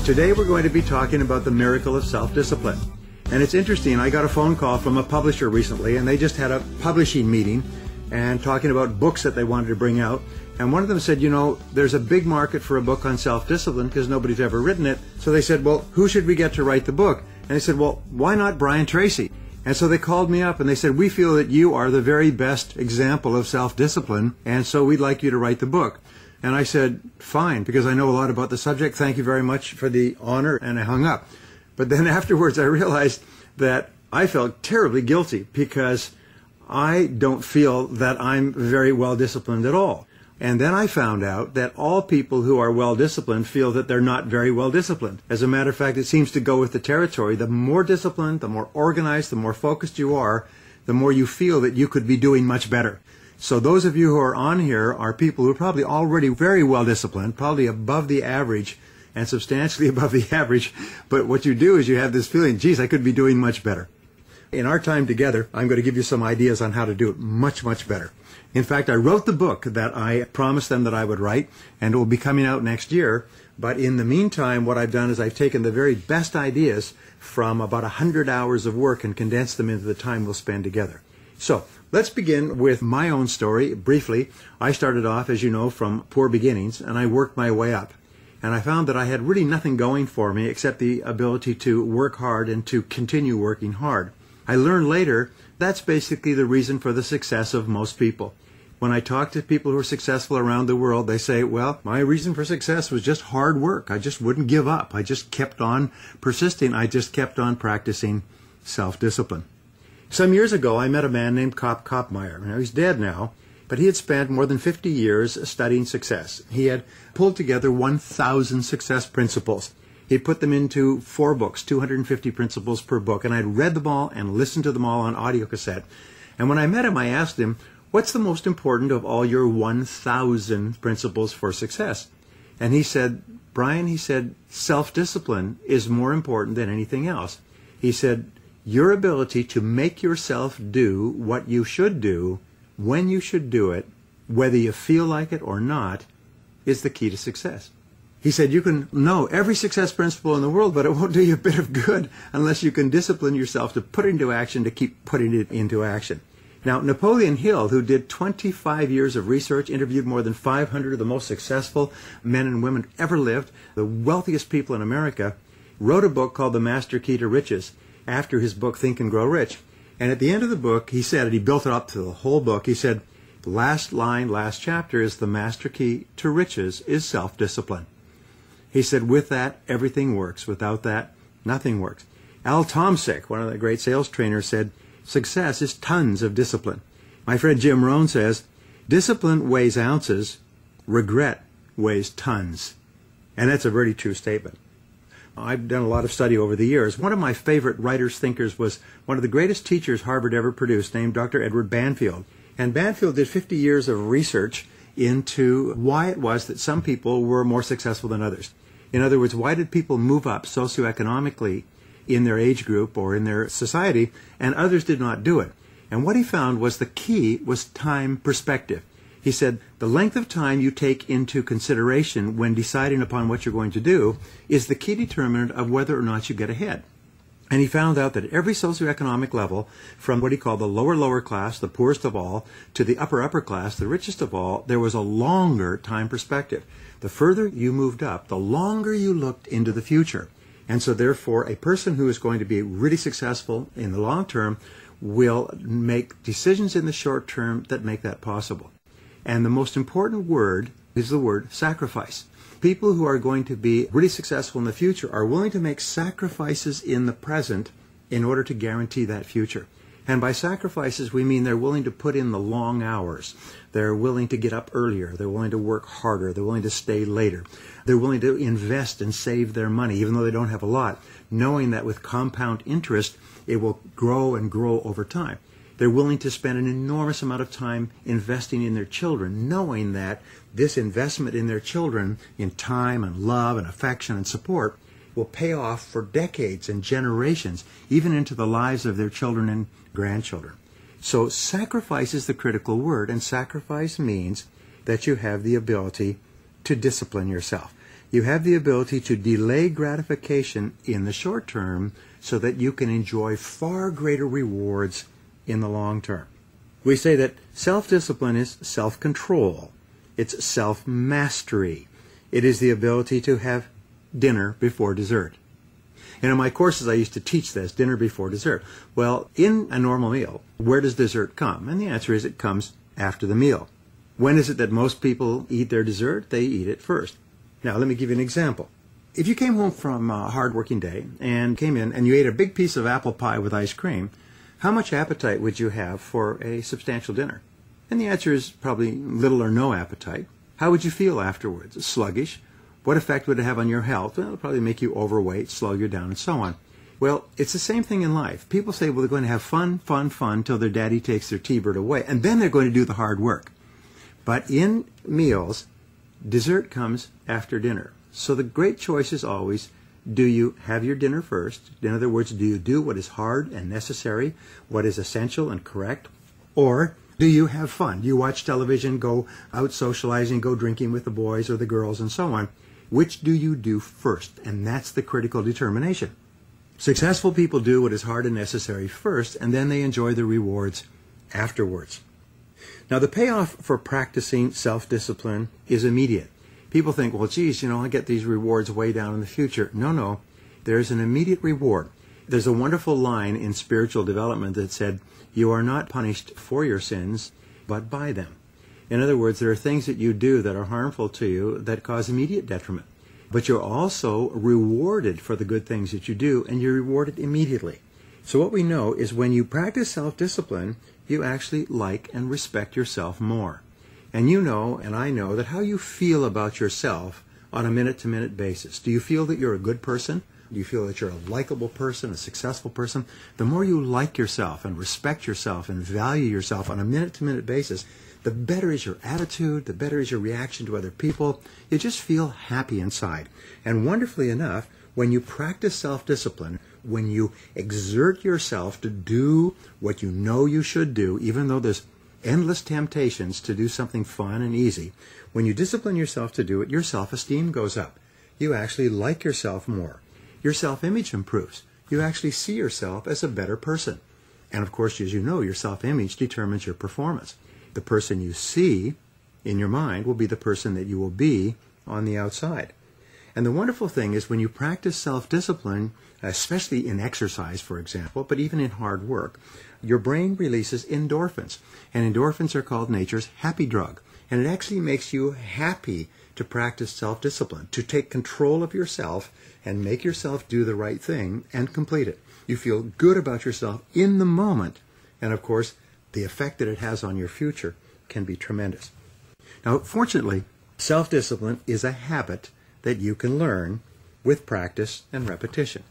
Today we're going to be talking about the miracle of self-discipline. And it's interesting, I got a phone call from a publisher recently, and they just had a publishing meeting and talking about books that they wanted to bring out. And one of them said, you know, there's a big market for a book on self-discipline because nobody's ever written it. So they said, well, who should we get to write the book? And I said, well, why not Brian Tracy? And so they called me up and they said, we feel that you are the very best example of self-discipline, and so we'd like you to write the book. And I said, fine, because I know a lot about the subject. Thank you very much for the honor. And I hung up. But then afterwards, I realized that I felt terribly guilty because I don't feel that I'm very well disciplined at all. And then I found out that all people who are well disciplined feel that they're not very well disciplined. As a matter of fact, it seems to go with the territory. The more disciplined, the more organized, the more focused you are, the more you feel that you could be doing much better. So those of you who are on here are people who are probably already very well disciplined, probably above the average and substantially above the average. But what you do is you have this feeling, geez, I could be doing much better. In our time together, I'm going to give you some ideas on how to do it much, much better. In fact, I wrote the book that I promised them that I would write, and it will be coming out next year. But in the meantime, what I've done is I've taken the very best ideas from about 100 hours of work and condensed them into the time we'll spend together. So let's begin with my own story briefly. I started off, as you know, from poor beginnings, and I worked my way up. And I found that I had really nothing going for me except the ability to work hard and to continue working hard. I learned later that's basically the reason for the success of most people. When I talk to people who are successful around the world, they say, well, my reason for success was just hard work. I just wouldn't give up. I just kept on persisting. I just kept on practicing self-discipline. Some years ago, I met a man named Kopp Koppmeyer. Now, he's dead now, but he had spent more than 50 years studying success. He had pulled together 1,000 success principles. He put them into 4 books, 250 principles per book, and I'd read them all and listened to them all on audio cassette. And when I met him, I asked him, what's the most important of all your 1,000 principles for success? And he said, Brian, he said, self-discipline is more important than anything else. He said, your ability to make yourself do what you should do, when you should do it, whether you feel like it or not, is the key to success. He said, you can know every success principle in the world, but it won't do you a bit of good unless you can discipline yourself to put it into action, to keep putting it into action. Now, Napoleon Hill, who did 25 years of research, interviewed more than 500 of the most successful men and women ever lived, the wealthiest people in America, wrote a book called The Master Key to Riches after his book, Think and Grow Rich. And at the end of the book, he said, and he built it up to the whole book, he said, the last line, last chapter is the master key to riches is self-discipline. He said, with that, everything works. Without that, nothing works. Al Tomsic, one of the great sales trainers, said, success is tons of discipline. My friend Jim Rohn says, discipline weighs ounces, regret weighs tons. And that's a very true statement. I've done a lot of study over the years. One of my favorite writers, thinkers was one of the greatest teachers Harvard ever produced, named Dr. Edward Banfield. And Banfield did 50 years of research into why it was that some people were more successful than others. In other words, why did people move up socioeconomically in their age group or in their society, and others did not do it? And what he found was the key was time perspective. He said, the length of time you take into consideration when deciding upon what you're going to do is the key determinant of whether or not you get ahead. And he found out that at every socioeconomic level, from what he called the lower class, the poorest of all, to the upper class, the richest of all, there was a longer time perspective. The further you moved up, the longer you looked into the future. And so therefore, a person who is going to be really successful in the long term will make decisions in the short term that make that possible. And the most important word is the word sacrifice. People who are going to be really successful in the future are willing to make sacrifices in the present in order to guarantee that future. And by sacrifices, we mean they're willing to put in the long hours. They're willing to get up earlier. They're willing to work harder. They're willing to stay later. They're willing to invest and save their money, even though they don't have a lot, knowing that with compound interest, it will grow and grow over time. They're willing to spend an enormous amount of time investing in their children, knowing that this investment in their children, in time and love and affection and support, will pay off for decades and generations, even into the lives of their children and grandchildren. So sacrifice is the critical word, and sacrifice means that you have the ability to discipline yourself. You have the ability to delay gratification in the short term so that you can enjoy far greater rewards in the long term. We say that self-discipline is self-control. It's self-mastery. It is the ability to have dinner before dessert. And in my courses, I used to teach this, dinner before dessert. Well, in a normal meal, where does dessert come? And the answer is it comes after the meal. When is it that most people eat their dessert? They eat it first. Now, let me give you an example. If you came home from a hard-working day and came in and you ate a big piece of apple pie with ice cream, how much appetite would you have for a substantial dinner? And the answer is probably little or no appetite. How would you feel afterwards? Sluggish? What effect would it have on your health? Well, it'll probably make you overweight, slow you down, and so on. Well, it's the same thing in life. People say, well, they're going to have fun till their daddy takes their T-bird away, and then they're going to do the hard work. But in meals, dessert comes after dinner. So the great choice is always, do you have your dinner first? In other words, do you do what is hard and necessary, what is essential and correct? Or do you have fun? Do you watch television, go out socializing, go drinking with the boys or the girls and so on? Which do you do first? And that's the critical determination. Successful people do what is hard and necessary first, and then they enjoy the rewards afterwards. Now, the payoff for practicing self-discipline is immediate. People think, well, geez, I get these rewards way down in the future. No. There's an immediate reward. There's a wonderful line in spiritual development that said, you are not punished for your sins, but by them. In other words, there are things that you do that are harmful to you that cause immediate detriment. But you're also rewarded for the good things that you do, and you're rewarded immediately. So what we know is when you practice self-discipline, you actually like and respect yourself more. And you know, and I know, that how you feel about yourself on a minute-to-minute basis. Do you feel that you're a good person? Do you feel that you're a likable person, a successful person? The more you like yourself and respect yourself and value yourself on a minute-to-minute basis, the better is your attitude, the better is your reaction to other people. You just feel happy inside. And wonderfully enough, when you practice self-discipline, when you exert yourself to do what you know you should do, even though there's endless temptations to do something fun and easy, when you discipline yourself to do it, your self-esteem goes up. You actually like yourself more. Your self-image improves. You actually see yourself as a better person. And of course, as you know, your self-image determines your performance. The person you see in your mind will be the person that you will be on the outside. And the wonderful thing is when you practice self-discipline, especially in exercise, for example, but even in hard work, your brain releases endorphins. And endorphins are called nature's happy drug. And it actually makes you happy to practice self-discipline, to take control of yourself and make yourself do the right thing and complete it. You feel good about yourself in the moment. And of course, the effect that it has on your future can be tremendous. Now, fortunately, self-discipline is a habit that you can learn with practice and repetition.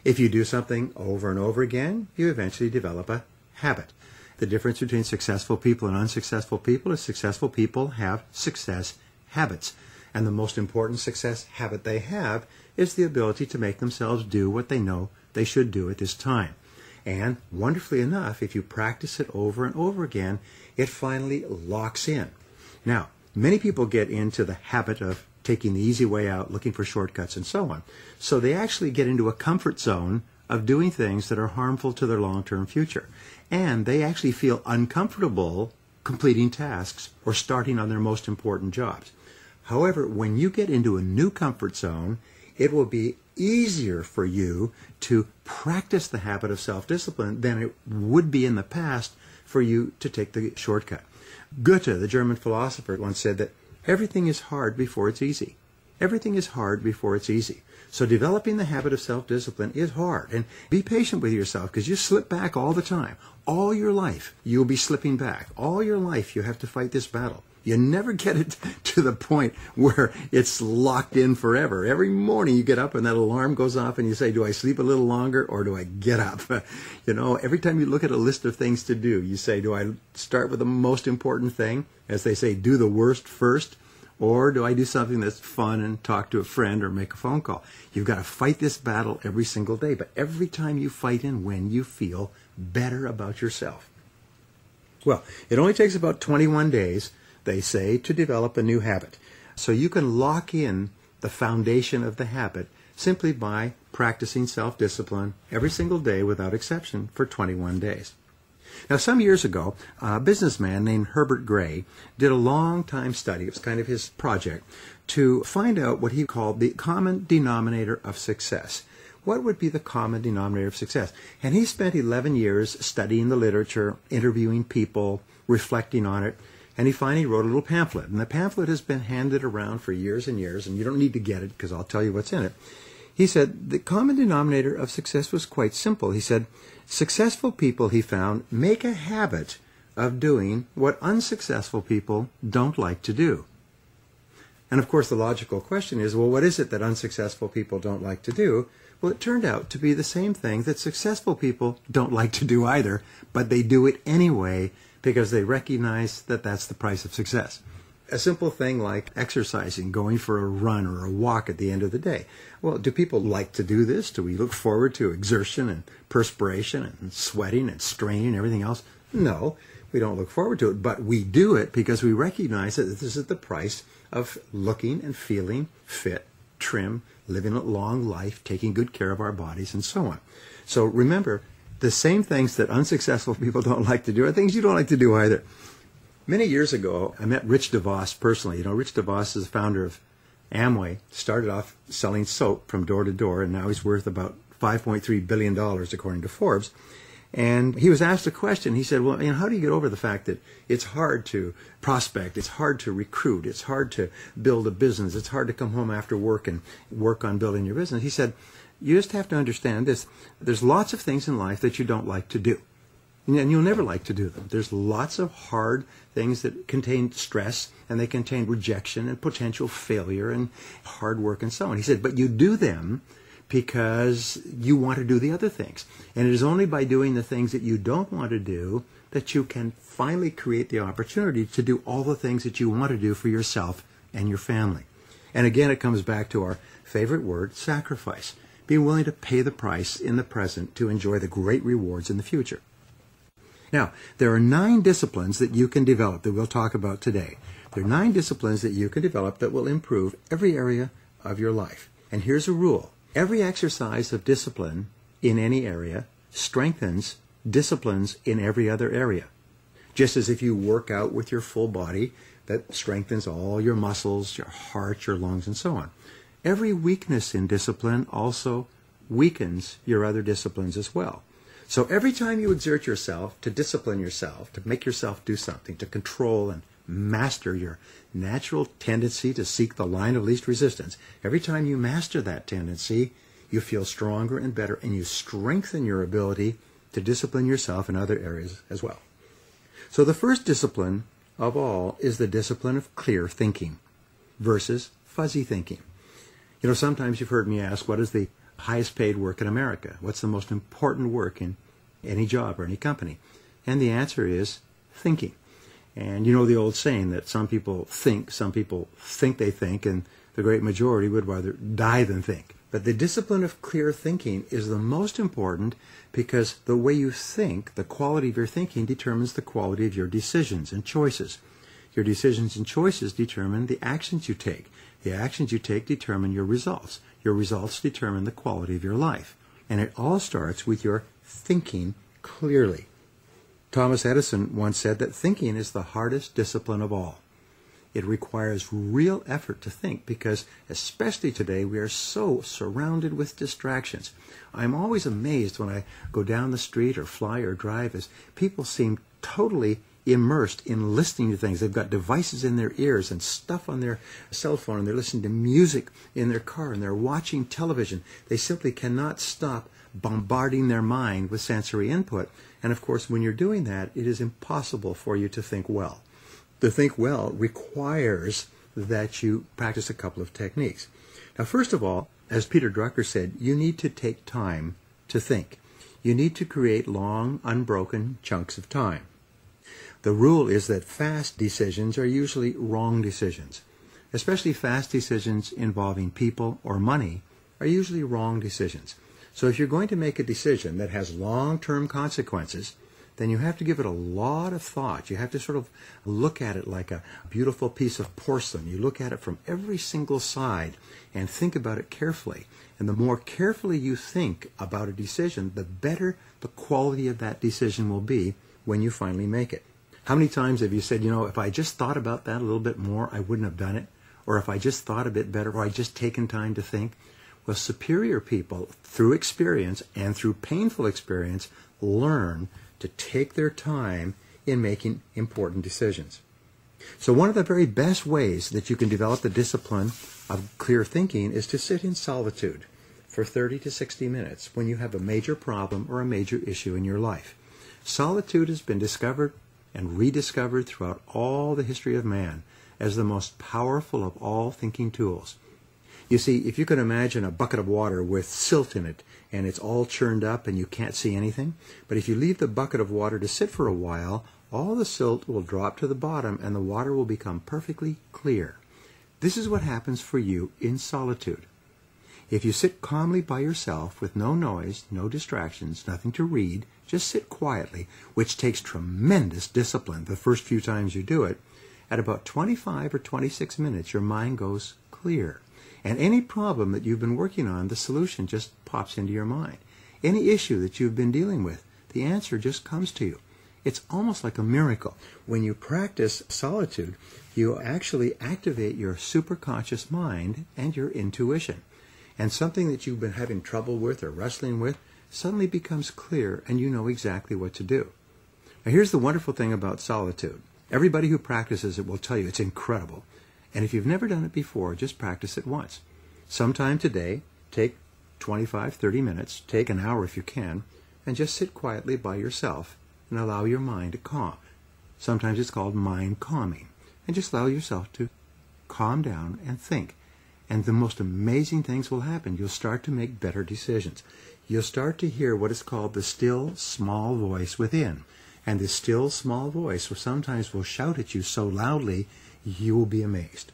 If you do something over and over again, you eventually develop a habit. The difference between successful people and unsuccessful people is successful people have success habits. And the most important success habit they have is the ability to make themselves do what they know they should do at this time. And wonderfully enough, if you practice it over and over again, it finally locks in. Now, many people get into the habit of taking the easy way out, looking for shortcuts, and so on. So they actually get into a comfort zone of doing things that are harmful to their long-term future. And they actually feel uncomfortable completing tasks or starting on their most important jobs. However, when you get into a new comfort zone, it will be easier for you to practice the habit of self-discipline than it would be in the past for you to take the shortcut. Goethe, the German philosopher, once said that everything is hard before it's easy. Everything is hard before it's easy. So developing the habit of self-discipline is hard. And be patient with yourself because you slip back all the time. All your life, you'll be slipping back. All your life, you have to fight this battle. You never get it to the point where it's locked in forever. Every morning you get up and that alarm goes off and you say, do I sleep a little longer or do I get up? Every time you look at a list of things to do, you say, do I start with the most important thing? As they say, do the worst first. Or do I do something that's fun and talk to a friend or make a phone call? You've got to fight this battle every single day. But every time you fight and win, you feel better about yourself. Well, it only takes about 21 days, they say, to develop a new habit. So you can lock in the foundation of the habit simply by practicing self-discipline every single day without exception for 21 days. Now, some years ago, a businessman named Herbert Gray did a long-time study, it was kind of his project, to find out what he called the common denominator of success. What would be the common denominator of success? And he spent 11 years studying the literature, interviewing people, reflecting on it, and he finally wrote a little pamphlet. And the pamphlet has been handed around for years and years, and you don't need to get it because I'll tell you what's in it. He said the common denominator of success was quite simple. He said, successful people, he found, make a habit of doing what unsuccessful people don't like to do. And of course the logical question is, well, what is it that unsuccessful people don't like to do? Well, it turned out to be the same thing that successful people don't like to do either, but they do it anyway because they recognize that that's the price of success. A simple thing like exercising, going for a run or a walk at the end of the day. Well, do people like to do this? Do we look forward to exertion and perspiration and sweating and straining and everything else? No, we don't look forward to it, but we do it because we recognize that this is the price of looking and feeling fit, trim, living a long life, taking good care of our bodies, and so on. So remember, the same things that unsuccessful people don't like to do are things you don't like to do either. Many years ago, I met Rich DeVos personally. You know, Rich DeVos is the founder of Amway, started off selling soap from door to door, and now he's worth about $5.3 billion, according to Forbes. And he was asked a question. He said, well, how do you get over the fact that it's hard to prospect, it's hard to recruit, it's hard to build a business, it's hard to come home after work and work on building your business? He said, you just have to understand this. There's lots of things in life that you don't like to do. And you'll never like to do them. There's lots of hard things that contain stress, and they contain rejection and potential failure and hard work and so on. He said, but you do them because you want to do the other things. And it is only by doing the things that you don't want to do that you can finally create the opportunity to do all the things that you want to do for yourself and your family. And again, it comes back to our favorite word, sacrifice. Being willing to pay the price in the present to enjoy the great rewards in the future. Now, there are 9 disciplines that you can develop that we'll talk about today. There are 9 disciplines that you can develop that will improve every area of your life. And here's a rule. Every exercise of discipline in any area strengthens disciplines in every other area. Just as if you work out with your full body, that strengthens all your muscles, your heart, your lungs, and so on. Every weakness in discipline also weakens your other disciplines as well. So every time you exert yourself to discipline yourself, to make yourself do something, to control and master your natural tendency to seek the line of least resistance, every time you master that tendency, you feel stronger and better, and you strengthen your ability to discipline yourself in other areas as well. So the first discipline of all is the discipline of clear thinking versus fuzzy thinking. You know, sometimes you've heard me ask, what is the highest paid work in America? What's the most important work in any job or any company? And the answer is thinking. And you know the old saying that some people think they think, and the great majority would rather die than think. But the discipline of clear thinking is the most important because the way you think, the quality of your thinking, determines the quality of your decisions and choices. Your decisions and choices determine the actions you take. The actions you take determine your results. Your results determine the quality of your life. And it all starts with your thinking clearly. Thomas Edison once said that thinking is the hardest discipline of all. It requires real effort to think because, especially today, we are so surrounded with distractions. I'm always amazed when I go down the street or fly or drive as people seem totally immersed in listening to things. They've got devices in their ears and stuff on their cell phone, and they're listening to music in their car, and they're watching television. They simply cannot stop bombarding their mind with sensory input. And of course, when you're doing that, it is impossible for you to think well. To think well requires that you practice a couple of techniques. Now, first of all, as Peter Drucker said, you need to take time to think. You need to create long, unbroken chunks of time. The rule is that fast decisions are usually wrong decisions. Especially fast decisions involving people or money are usually wrong decisions. So if you're going to make a decision that has long-term consequences, then you have to give it a lot of thought. You have to sort of look at it like a beautiful piece of porcelain. You look at it from every single side and think about it carefully. And the more carefully you think about a decision, the better the quality of that decision will be when you finally make it. How many times have you said, you know, if I just thought about that a little bit more, I wouldn't have done it? Or if I just thought a bit better, or I just taken time to think? Well, superior people, through experience and through painful experience, learn to take their time in making important decisions. So one of the very best ways that you can develop the discipline of clear thinking is to sit in solitude for 30 to 60 minutes when you have a major problem or a major issue in your life. Solitude has been discovered and rediscovered throughout all the history of man as the most powerful of all thinking tools. You see, if you can imagine a bucket of water with silt in it, and it's all churned up and you can't see anything, but if you leave the bucket of water to sit for a while, all the silt will drop to the bottom and the water will become perfectly clear. This is what happens for you in solitude. If you sit calmly by yourself with no noise, no distractions, nothing to read, just sit quietly, which takes tremendous discipline the first few times you do it, at about 25 or 26 minutes your mind goes clear. And any problem that you've been working on, the solution just pops into your mind. Any issue that you've been dealing with, the answer just comes to you. It's almost like a miracle. When you practice solitude, you actually activate your superconscious mind and your intuition. And something that you've been having trouble with or wrestling with suddenly becomes clear and you know exactly what to do. Now here's the wonderful thing about solitude. Everybody who practices it will tell you it's incredible. And if you've never done it before, just practice it once. Sometime today, take 25, 30 minutes, take an hour if you can, and just sit quietly by yourself and allow your mind to calm. Sometimes it's called mind calming. And just allow yourself to calm down and think. And the most amazing things will happen. You'll start to make better decisions. You'll start to hear what is called the still, small voice within. And this still, small voice sometimes will shout at you so loudly, you will be amazed.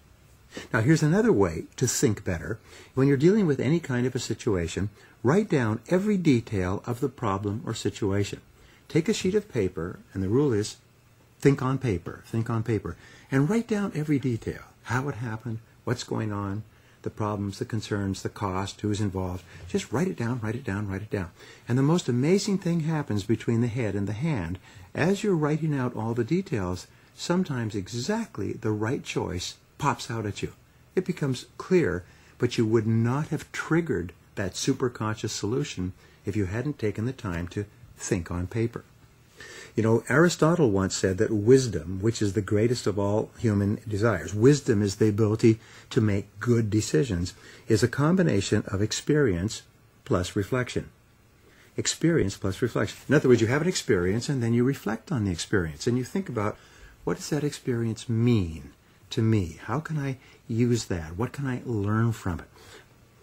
Now here's another way to think better. When you're dealing with any kind of a situation, write down every detail of the problem or situation. Take a sheet of paper, and the rule is think on paper, and write down every detail. How it happened, what's going on, the problems, the concerns, the cost, who's involved. Just write it down, write it down, write it down. And the most amazing thing happens between the head and the hand. As you're writing out all the details, sometimes exactly the right choice pops out at you. It becomes clear, but you would not have triggered that superconscious solution if you hadn't taken the time to think on paper. You know, Aristotle once said that wisdom, which is the greatest of all human desires, wisdom is the ability to make good decisions, is a combination of experience plus reflection. Experience plus reflection. In other words, you have an experience and then you reflect on the experience and you think about, what does that experience mean to me? How can I use that? What can I learn from it?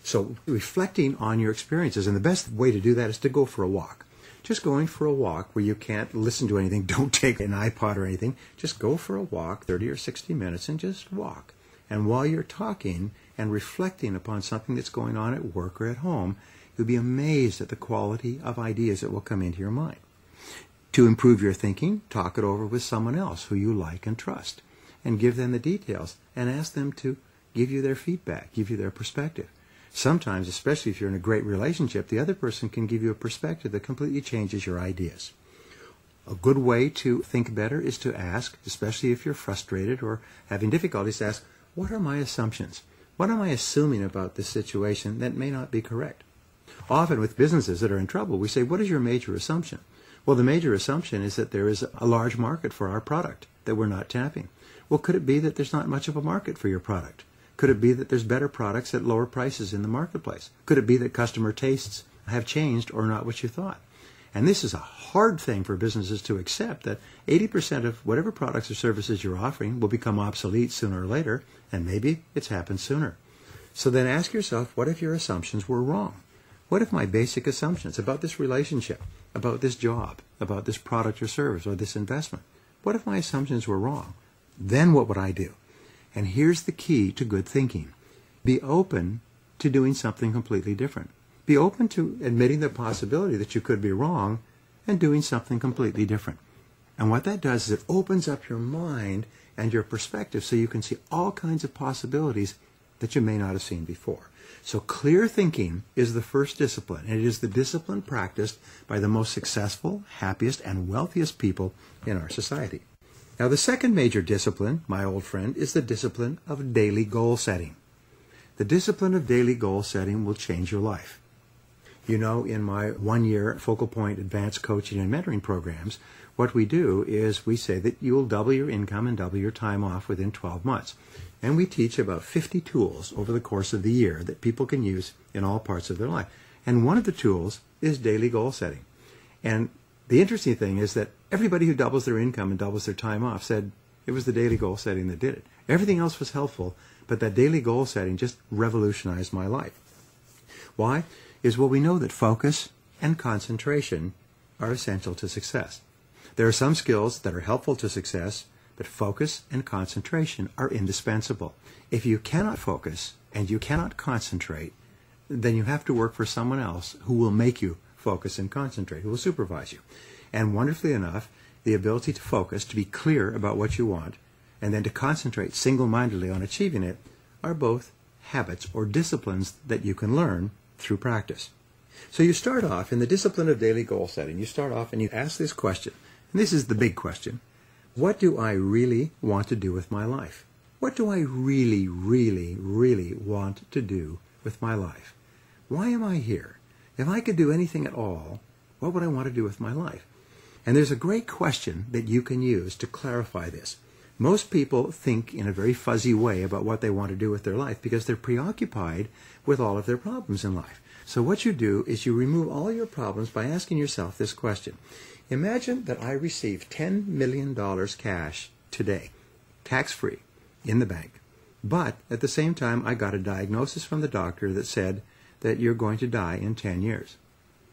So reflecting on your experiences, and the best way to do that is to go for a walk. Just going for a walk where you can't listen to anything, don't take an iPod or anything, just go for a walk, 30 or 60 minutes, and just walk. And while you're talking and reflecting upon something that's going on at work or at home, you'll be amazed at the quality of ideas that will come into your mind. To improve your thinking, talk it over with someone else who you like and trust, and give them the details, and ask them to give you their feedback, give you their perspective. Sometimes, especially if you're in a great relationship, the other person can give you a perspective that completely changes your ideas. A good way to think better is to ask, especially if you're frustrated or having difficulties, to ask, what are my assumptions? What am I assuming about this situation that may not be correct? Often with businesses that are in trouble, we say, what is your major assumption? Well, the major assumption is that there is a large market for our product that we're not tapping. Well, could it be that there's not much of a market for your product? Could it be that there's better products at lower prices in the marketplace? Could it be that customer tastes have changed or not what you thought? And this is a hard thing for businesses to accept, that 80% of whatever products or services you're offering will become obsolete sooner or later, and maybe it's happened sooner. So then ask yourself, what if your assumptions were wrong? What if my basic assumptions about this relationship, about this job, about this product or service or this investment, what if my assumptions were wrong? Then what would I do? And here's the key to good thinking. Be open to doing something completely different. Be open to admitting the possibility that you could be wrong, and doing something completely different. And what that does is it opens up your mind and your perspective so you can see all kinds of possibilities that you may not have seen before. So clear thinking is the first discipline, and it is the discipline practiced by the most successful, happiest, and wealthiest people in our society. Now, the second major discipline, my old friend, is the discipline of daily goal setting. The discipline of daily goal setting will change your life. You know, in my one-year Focal Point Advanced Coaching and Mentoring programs, what we do is we say that you will double your income and double your time off within 12 months. And we teach about 50 tools over the course of the year that people can use in all parts of their life. And one of the tools is daily goal setting. And the interesting thing is that everybody who doubles their income and doubles their time off said it was the daily goal setting that did it. Everything else was helpful, but that daily goal setting just revolutionized my life. Why? Well, we know that focus and concentration are essential to success. There are some skills that are helpful to success, but focus and concentration are indispensable. If you cannot focus and you cannot concentrate, then you have to work for someone else who will make you focus and concentrate, who will supervise you. And wonderfully enough, the ability to focus, to be clear about what you want, and then to concentrate single-mindedly on achieving it are both habits or disciplines that you can learn through practice. So you start off in the discipline of daily goal setting. You start off and you ask this question, and this is the big question. What do I really want to do with my life? What do I really, really, really want to do with my life? Why am I here? If I could do anything at all, what would I want to do with my life? And there's a great question that you can use to clarify this. Most people think in a very fuzzy way about what they want to do with their life because they're preoccupied with all of their problems in life. So what you do is you remove all your problems by asking yourself this question. Imagine that I received $10 million cash today, tax-free, in the bank. But at the same time, I got a diagnosis from the doctor that said that you're going to die in 10 years.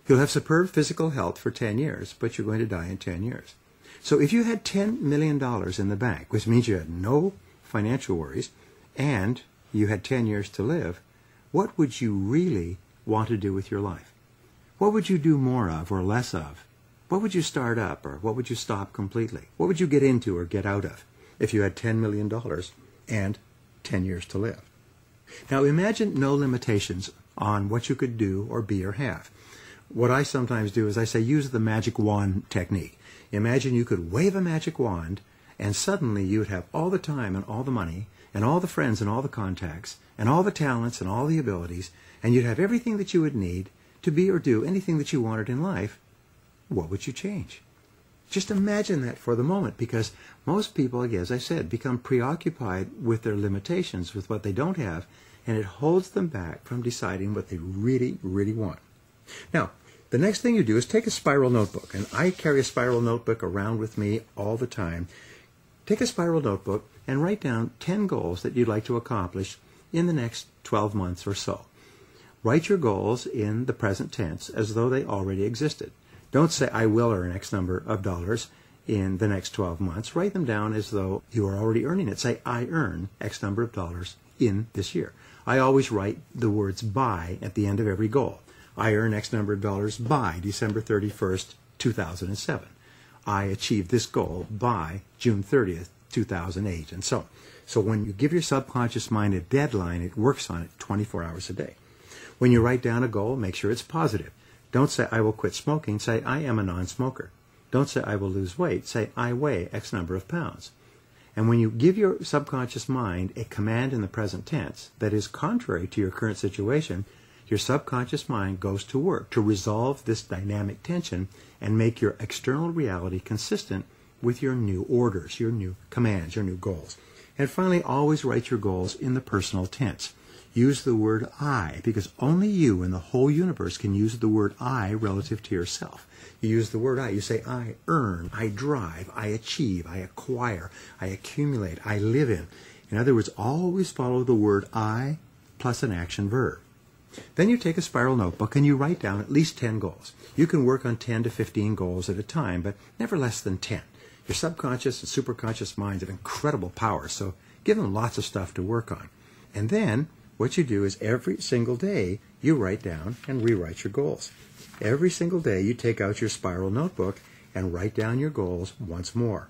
You'll have superb physical health for 10 years, but you're going to die in 10 years. So if you had $10 million in the bank, which means you had no financial worries, and you had 10 years to live, what would you really want to do with your life? What would you do more of or less of? What would you start up or what would you stop completely? What would you get into or get out of if you had $10 million and 10 years to live? Now imagine no limitations on what you could do or be or have. What I sometimes do is I say use the magic wand technique. Imagine you could wave a magic wand and suddenly you would have all the time and all the money and all the friends and all the contacts and all the talents and all the abilities, and you'd have everything that you would need to be or do anything that you wanted in life. What would you change? Just imagine that for the moment, because most people, again, as I said, become preoccupied with their limitations, with what they don't have, and it holds them back from deciding what they really, really want. Now, the next thing you do is take a spiral notebook, and I carry a spiral notebook around with me all the time. Take a spiral notebook and write down 10 goals that you'd like to accomplish in the next 12 months or so. Write your goals in the present tense as though they already existed. Don't say, I will earn X number of dollars in the next 12 months. Write them down as though you are already earning it. Say, I earn X number of dollars in this year. I always write the words by at the end of every goal. I earn X number of dollars by December 31st, 2007. I achieved this goal by June 30th, 2008, and so on. So when you give your subconscious mind a deadline, it works on it 24 hours a day. When you write down a goal, make sure it's positive. Don't say, I will quit smoking. Say, I am a non-smoker. Don't say, I will lose weight. Say, I weigh X number of pounds. And when you give your subconscious mind a command in the present tense that is contrary to your current situation, your subconscious mind goes to work to resolve this dynamic tension and make your external reality consistent with your new orders, your new commands, your new goals. And finally, always write your goals in the personal tense. Use the word I, because only you in the whole universe can use the word I relative to yourself. You use the word I. You say, I earn, I drive, I achieve, I acquire, I accumulate, I live in. In other words, always follow the word I plus an action verb. Then you take a spiral notebook and you write down at least 10 goals. You can work on 10 to 15 goals at a time, but never less than 10. Your subconscious and superconscious minds have incredible power, so give them lots of stuff to work on. And then what you do is every single day you write down and rewrite your goals. Every single day you take out your spiral notebook and write down your goals once more.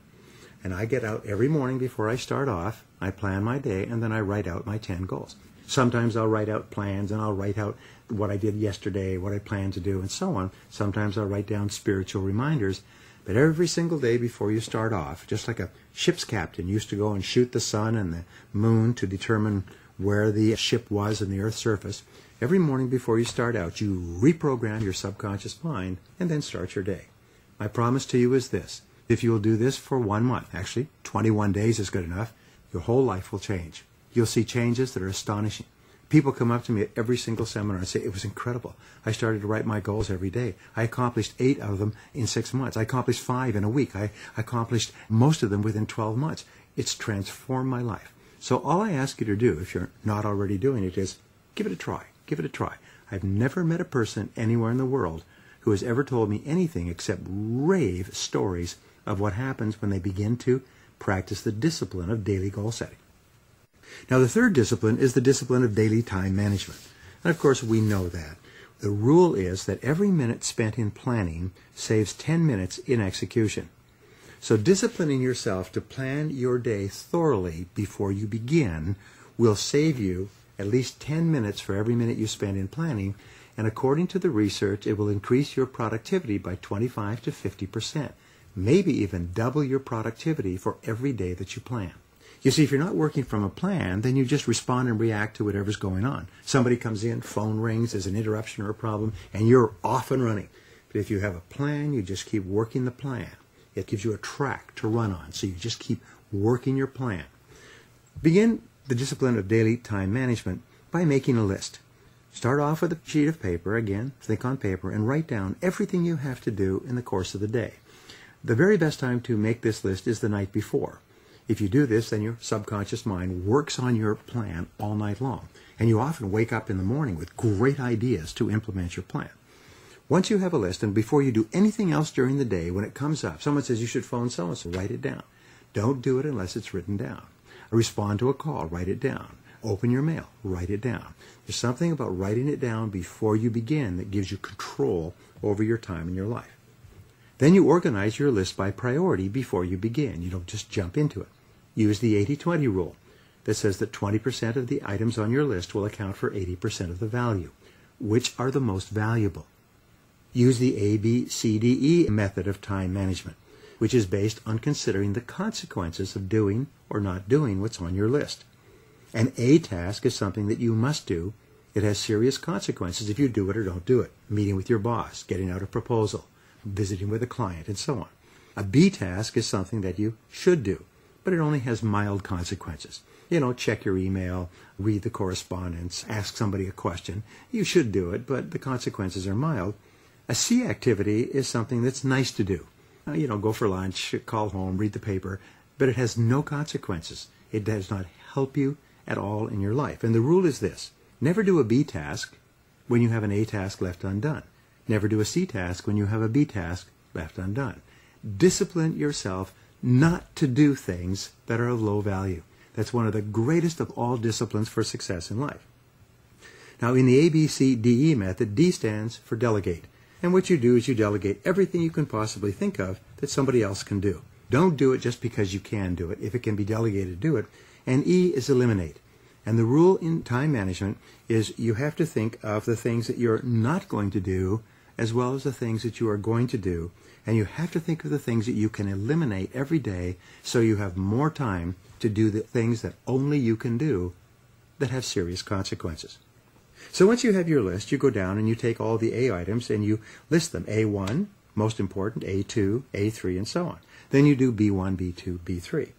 And I get out every morning before I start off, I plan my day, and then I write out my 10 goals. Sometimes I'll write out plans, and I'll write out what I did yesterday, what I plan to do, and so on. Sometimes I'll write down spiritual reminders. But every single day before you start off, just like a ship's captain used to go and shoot the sun and the moon to determine where the ship was in the Earth's surface, every morning before you start out, you reprogram your subconscious mind and then start your day. My promise to you is this. If you will do this for 1 month, actually 21 days is good enough, your whole life will change. You'll see changes that are astonishing. People come up to me at every single seminar and say, it was incredible. I started to write my goals every day. I accomplished 8 of them in 6 months. I accomplished 5 in a week. I accomplished most of them within 12 months. It's transformed my life. So all I ask you to do, if you're not already doing it, is give it a try. Give it a try. I've never met a person anywhere in the world who has ever told me anything except rave stories of what happens when they begin to practice the discipline of daily goal setting. Now, the third discipline is the discipline of daily time management. And of course, we know that. The rule is that every minute spent in planning saves 10 minutes in execution. So disciplining yourself to plan your day thoroughly before you begin will save you at least 10 minutes for every minute you spend in planning, and according to the research, it will increase your productivity by 25 to 50%, maybe even double your productivity for every day that you plan. You see, if you're not working from a plan, then you just respond and react to whatever's going on. Somebody comes in, phone rings, there's an interruption or a problem, and you're off and running. But if you have a plan, you just keep working the plan. It gives you a track to run on, so you just keep working your plan. Begin the discipline of daily time management by making a list. Start off with a sheet of paper, again, think on paper, and write down everything you have to do in the course of the day. The very best time to make this list is the night before. If you do this, then your subconscious mind works on your plan all night long, and you often wake up in the morning with great ideas to implement your plan. Once you have a list, and before you do anything else during the day, when it comes up, someone says you should phone so-and-so, write it down. Don't do it unless it's written down. Respond to a call, write it down. Open your mail, write it down. There's something about writing it down before you begin that gives you control over your time and your life. Then you organize your list by priority before you begin. You don't just jump into it. Use the 80-20 rule that says that 20% of the items on your list will account for 80% of the value. Which are the most valuable? Use the ABCDE method of time management, which is based on considering the consequences of doing or not doing what's on your list. An A task is something that you must do. It has serious consequences if you do it or don't do it. Meeting with your boss, getting out a proposal, visiting with a client, and so on. A B task is something that you should do, but it only has mild consequences. Check your email, read the correspondence, ask somebody a question. You should do it, but the consequences are mild. A C activity is something that's nice to do. Go for lunch, call home, read the paper, but it has no consequences. It does not help you at all in your life. And the rule is this: never do a B task when you have an A task left undone. Never do a C task when you have a B task left undone. Discipline yourself not to do things that are of low value. That's one of the greatest of all disciplines for success in life. Now, in the ABCDE method, D stands for delegate. And what you do is you delegate everything you can possibly think of that somebody else can do. Don't do it just because you can do it. If it can be delegated, do it. And E is eliminate. And the rule in time management is you have to think of the things that you're not going to do as well as the things that you are going to do. And you have to think of the things that you can eliminate every day so you have more time to do the things that only you can do that have serious consequences. So once you have your list, you go down and you take all the A items and you list them. A1, most important, A2, A3, and so on. Then you do B1, B2, B3.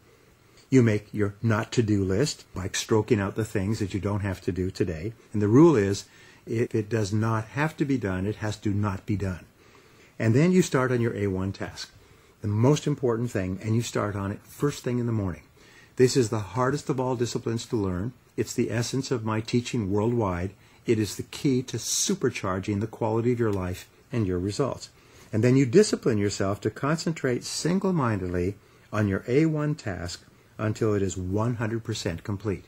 You make your not-to-do list by stroking out the things that you don't have to do today. And the rule is, if it does not have to be done, it has to not be done. And then you start on your A1 task, the most important thing, and you start on it first thing in the morning. This is the hardest of all disciplines to learn. It's the essence of my teaching worldwide. It is the key to supercharging the quality of your life and your results. And then you discipline yourself to concentrate single-mindedly on your A1 task until it is 100% complete.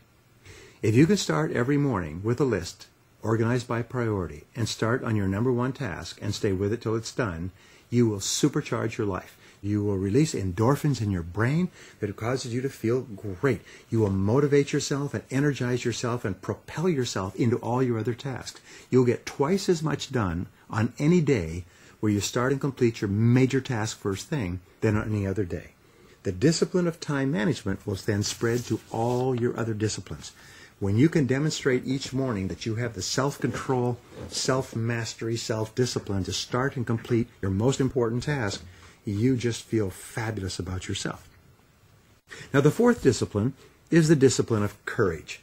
If you can start every morning with a list organize by priority, and start on your number one task and stay with it till it's done, you will supercharge your life. You will release endorphins in your brain that causes you to feel great. You will motivate yourself and energize yourself and propel yourself into all your other tasks. You'll get twice as much done on any day where you start and complete your major task first thing than on any other day. The discipline of time management will then spread to all your other disciplines. When you can demonstrate each morning that you have the self-control, self-mastery, self-discipline to start and complete your most important task, you just feel fabulous about yourself. Now, the fourth discipline is the discipline of courage.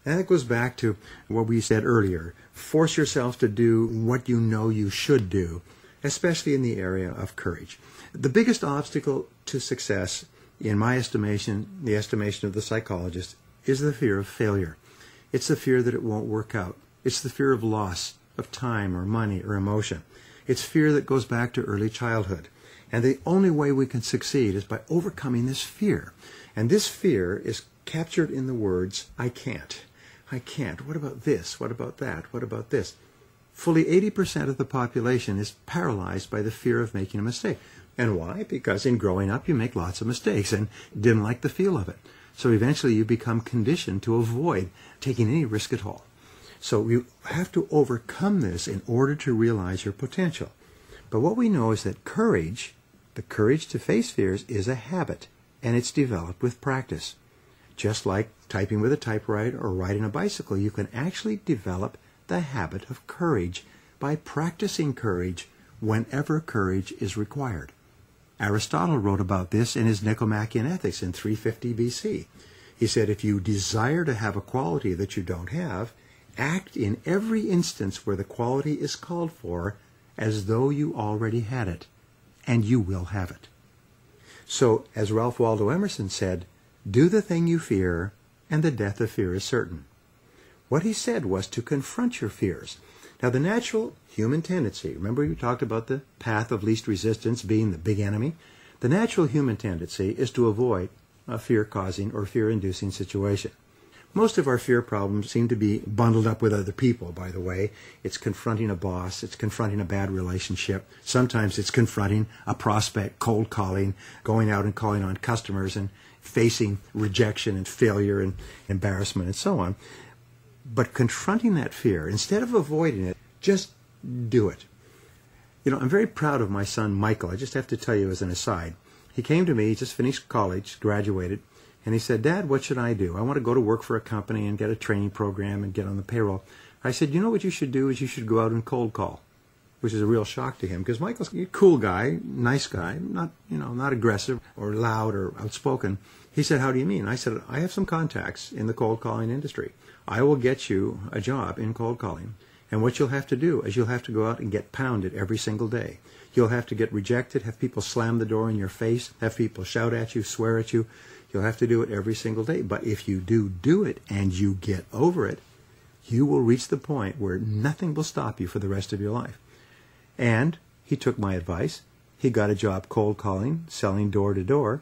And that goes back to what we said earlier. Force yourself to do what you know you should do, especially in the area of courage. The biggest obstacle to success, in my estimation, the estimation of the psychologist, is the fear of failure. It's the fear that it won't work out. It's the fear of loss of time or money or emotion. It's fear that goes back to early childhood. And the only way we can succeed is by overcoming this fear. And this fear is captured in the words, I can't. I can't. What about this? What about that? What about this? Fully 80% of the population is paralyzed by the fear of making a mistake. And why? Because in growing up you make lots of mistakes and didn't like the feel of it. So eventually you become conditioned to avoid taking any risk at all. So you have to overcome this in order to realize your potential. But what we know is that courage, the courage to face fears, is a habit, and it's developed with practice. Just like typing with a typewriter or riding a bicycle, you can actually develop the habit of courage by practicing courage whenever courage is required. Aristotle wrote about this in his Nicomachean Ethics in 350 BC. He said, if you desire to have a quality that you don't have, act in every instance where the quality is called for as though you already had it, and you will have it. So, as Ralph Waldo Emerson said, do the thing you fear, and the death of fear is certain. What he said was to confront your fears. Now, the natural human tendency, remember we talked about the path of least resistance being the big enemy? The natural human tendency is to avoid a fear-causing or fear-inducing situation. Most of our fear problems seem to be bundled up with other people, by the way. It's confronting a boss, it's confronting a bad relationship. Sometimes it's confronting a prospect, cold calling, going out and calling on customers and facing rejection and failure and embarrassment and so on. But confronting that fear, instead of avoiding it, just do it. You know, I'm very proud of my son, Michael. I just have to tell you as an aside. He came to me, he just finished college, graduated, and he said, Dad, what should I do? I want to go to work for a company and get a training program and get on the payroll. I said, you know what you should do is you should go out and cold call, which is a real shock to him because Michael's a cool guy, nice guy, not aggressive or loud or outspoken. He said, how do you mean? I said, I have some contacts in the cold calling industry. I will get you a job in cold calling. And what you'll have to do is you'll have to go out and get pounded every single day. You'll have to get rejected, have people slam the door in your face, have people shout at you, swear at you. You'll have to do it every single day. But if you do it and you get over it, you will reach the point where nothing will stop you for the rest of your life. And he took my advice. He got a job cold calling, selling door to door.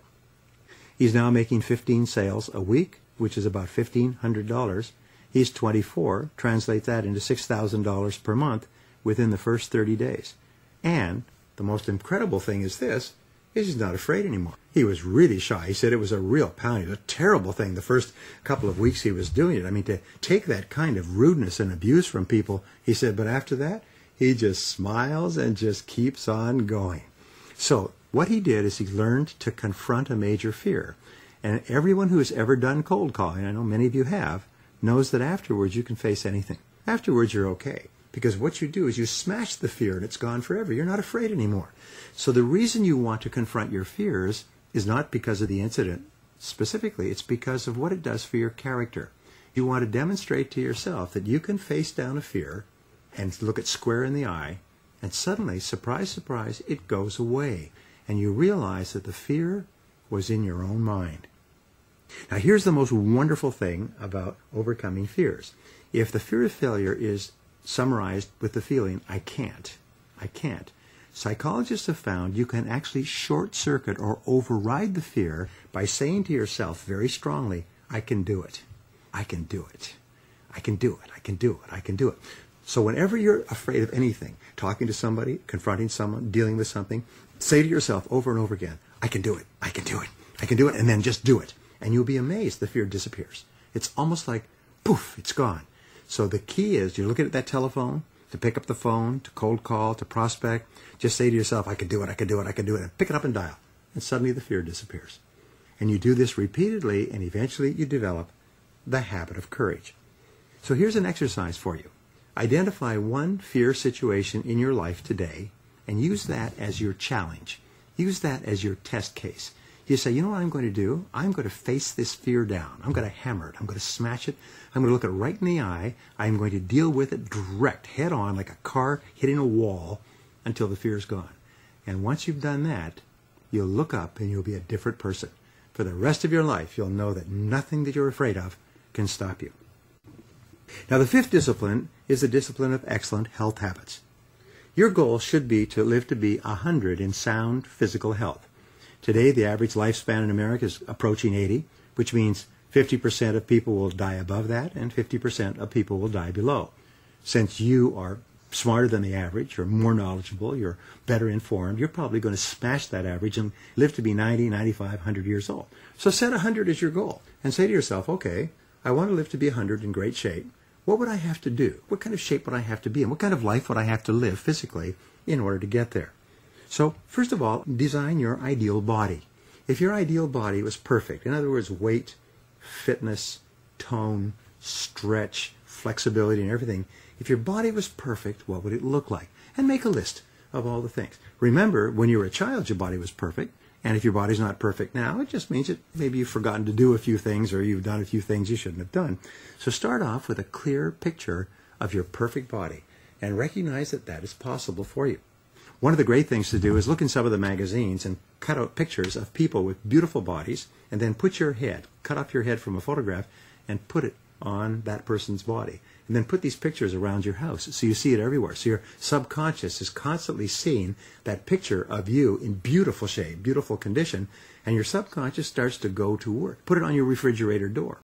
He's now making 15 sales a week, which is about $1,500. He's 24. Translate that into $6,000 per month within the first 30 days. And the most incredible thing is this, is he's not afraid anymore. He was really shy. He said it was a real pounding, a terrible thing the first couple of weeks he was doing it. I mean, to take that kind of rudeness and abuse from people, he said, but after that, he just smiles and just keeps on going. So what he did is he learned to confront a major fear. And everyone who has ever done cold calling, I know many of you have, knows that afterwards you can face anything. Afterwards you're okay. Because what you do is you smash the fear and it's gone forever. You're not afraid anymore. So the reason you want to confront your fears is not because of the incident specifically. It's because of what it does for your character. You want to demonstrate to yourself that you can face down a fear and look it square in the eye, and suddenly, surprise, surprise, it goes away. And you realize that the fear was in your own mind. Now here's the most wonderful thing about overcoming fears. If the fear of failure is summarized with the feeling, I can't, psychologists have found you can actually short-circuit or override the fear by saying to yourself very strongly, I can do it. I can do it. I can do it. I can do it. I can do it. So whenever you're afraid of anything, talking to somebody, confronting someone, dealing with something, say to yourself over and over again, I can do it. I can do it. I can do it. And then just do it. And you'll be amazed the fear disappears. It's almost like, poof, it's gone. So the key is, you're looking at that telephone, to pick up the phone, to cold call, to prospect, just say to yourself, I can do it, I can do it, I can do it, and pick it up and dial. And suddenly the fear disappears. And you do this repeatedly, and eventually you develop the habit of courage. So here's an exercise for you. Identify one fear situation in your life today, and use that as your challenge. Use that as your test case. You say, you know what I'm going to do? I'm going to face this fear down. I'm going to hammer it. I'm going to smash it. I'm going to look it right in the eye. I'm going to deal with it direct, head on, like a car hitting a wall until the fear is gone. And once you've done that, you'll look up and you'll be a different person. For the rest of your life, you'll know that nothing that you're afraid of can stop you. Now, the fifth discipline is the discipline of excellent health habits. Your goal should be to live to be 100 in sound physical health. Today, the average lifespan in America is approaching 80, which means 50% of people will die above that and 50% of people will die below. Since you are smarter than the average, you're more knowledgeable, you're better informed, you're probably going to smash that average and live to be 90, 95, 100 years old. So set 100 as your goal and say to yourself, okay, I want to live to be 100 in great shape. What would I have to do? What kind of shape would I have to be in? What kind of life would I have to live physically in order to get there? So, first of all, design your ideal body. If your ideal body was perfect, in other words, weight, fitness, tone, stretch, flexibility, and everything, if your body was perfect, what would it look like? And make a list of all the things. Remember, when you were a child, your body was perfect. And if your body's not perfect now, it just means that maybe you've forgotten to do a few things or you've done a few things you shouldn't have done. So start off with a clear picture of your perfect body and recognize that that is possible for you. One of the great things to do is look in some of the magazines and cut out pictures of people with beautiful bodies and then put your head, cut off your head from a photograph and put it on that person's body. And then put these pictures around your house so you see it everywhere. So your subconscious is constantly seeing that picture of you in beautiful shape, beautiful condition, and your subconscious starts to go to work. Put it on your refrigerator door.